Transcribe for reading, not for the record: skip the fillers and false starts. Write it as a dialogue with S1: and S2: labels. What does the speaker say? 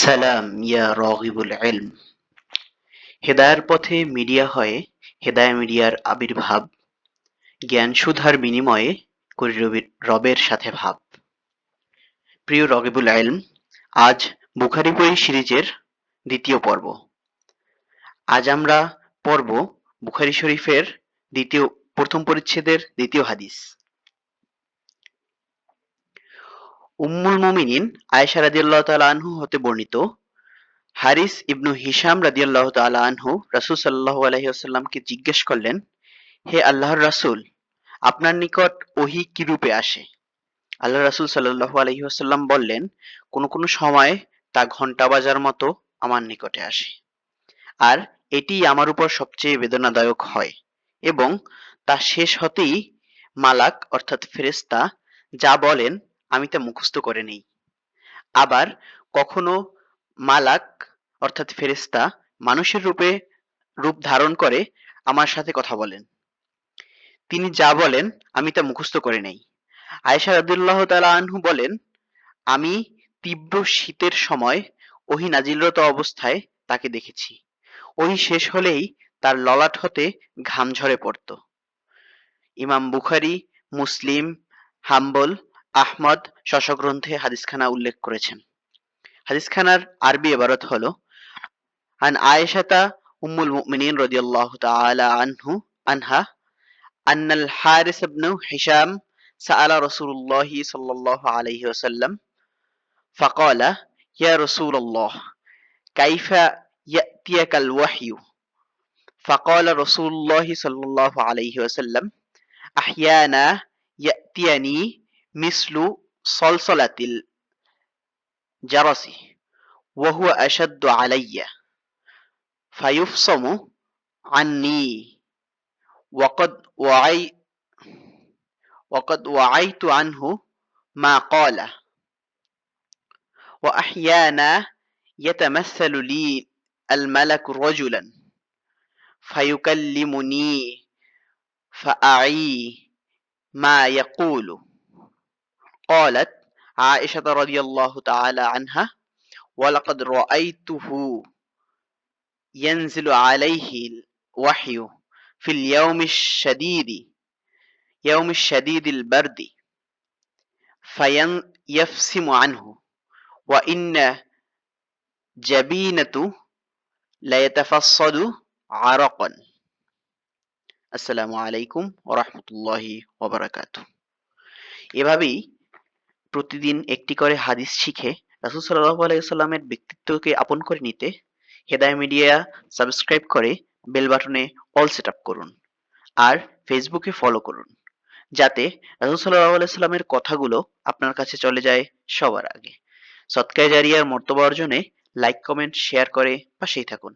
S1: সালাম ইয়া রাগিবুল ইলম। হেদায়ার পথে মিডিয়া হয়ে হেদায়া মিডিয়ার আবির্ভাব, জ্ঞান সুধার বিনিময়ে করি রবের সাথে ভাব। প্রিয় রগিবুল ইলম, আজ বুখারী বই সিরিজের দ্বিতীয় পর্ব। আজ আমরা পড়ব বুখারী শরীফের প্রথম পরিচ্ছেদের দ্বিতীয় হাদিস। উম্মুল মুমিনিন আয়েশা রাদিয়াল্লাহু তাআলা আনহু হতে বর্ণিত, হারিস ইবনু হিশাম রাদিয়াল্লাহু তাআলা আনহু রাসূল সাল্লাল্লাহু আলাইহি ওয়াসাল্লামকে জিজ্ঞেস করলেন, হে আল্লাহর রাসূল, আপনার নিকট ওহী কি রূপে আসে? আল্লাহ রাসূল সাল্লাল্লাহু আলাইহি ওয়াসাল্লাম বললেন, কোন কোন সময় তা ঘণ্টা বাজার মতো আমার নিকটে আসে, আর এটিই আমার উপর সবচেয়ে বেদনাদায়ক হয়, এবং তা শেষ হতেই মালাক অর্থাৎ ফেরেশতা যা বলেন আমি তা মুখস্থ করে নেই। আবার কখনো মালাক অর্থাৎ ফেরেশতা মানুষের রূপ ধারণ করে আমার সাথে কথা বলেন। তিনি যা বলেন আমি তা মুখস্থ করে নেই। আয়েশা রাদিয়াল্লাহু তাআলা আনহু বলেন, আমি তীব্র শীতের সময় ওহী নাজিলরত অবস্থায় তাকে দেখেছি। ওহী শেষ হলেই তার ললাট হতে ঘাম ঝরে পড়ত। ইমাম বুখারী, মুসলিম, হাম্বল, আহমদ গ্রন্থে হাদিসখানা উল্লেখ করেছেন। হাদিসখানার আরবি ইবারত হলো, আন আয়েশাতা উম্মুল মুমিনিন রাদিয়াল্লাহু তাআলা আনহা আন্নাল হারিস ইবনু হিশাম সাআলা রাসূলুল্লাহ সাল্লাল্লাহু আলাইহি ওয়াসাল্লাম ফাকালা ইয়া রাসূলুল্লাহ কাইফা ইয়াতিয়াকাল ওয়াহয়ু ফাকালা রাসূলুল্লাহ সাল্লাল্লাহু আলাইহি ওয়াসাল্লাম আহইয়ানা ইয়াতিয়ানি মিসলু সলসলাতিল জারাসি ওয়া হুয়া আশাদ্দু আলাইয়া ফায়ুফসামু আন্নি ওয়াকাদ ওয়াই وقد وعيت عنه ما قال وأحيانا يتمثل لي الملك رجلا فيكلمني فأعي ما يقول. قالت عائشة رضي الله تعالى عنها ولقد رأيته ينزل عليه الوحي في اليوم الشديد البرد فيفسم عنه وإن جبينة ليتفصد عرقا. আসসালামু আলাইকুম ওয়া রাহমাতুল্লাহি ওয়া বারাকাতুহু। এভাবেই প্রতিদিন একটি করে হাদিস শিখে রাসূল সাল্লাল্লাহু আলাইহি ওয়াসাল্লামের ব্যক্তিত্বকে আপন করে নিতে হেদায়া মিডিয়া সাবস্ক্রাইব করে বেল বাটনে অল সেট আপ করুন, আর ফেসবুকে ফলো করুন, যাতে রাসূল সাল্লাল্লাহু আলাইহি ওয়াসাল্লামের কথাগুলো আপনার কাছে চলে যায় সবার আগে। সদকায়ে জারিয়ার মর্তবা অর্জনে লাইক, কমেন্ট, শেয়ার করে পাশেই থাকুন।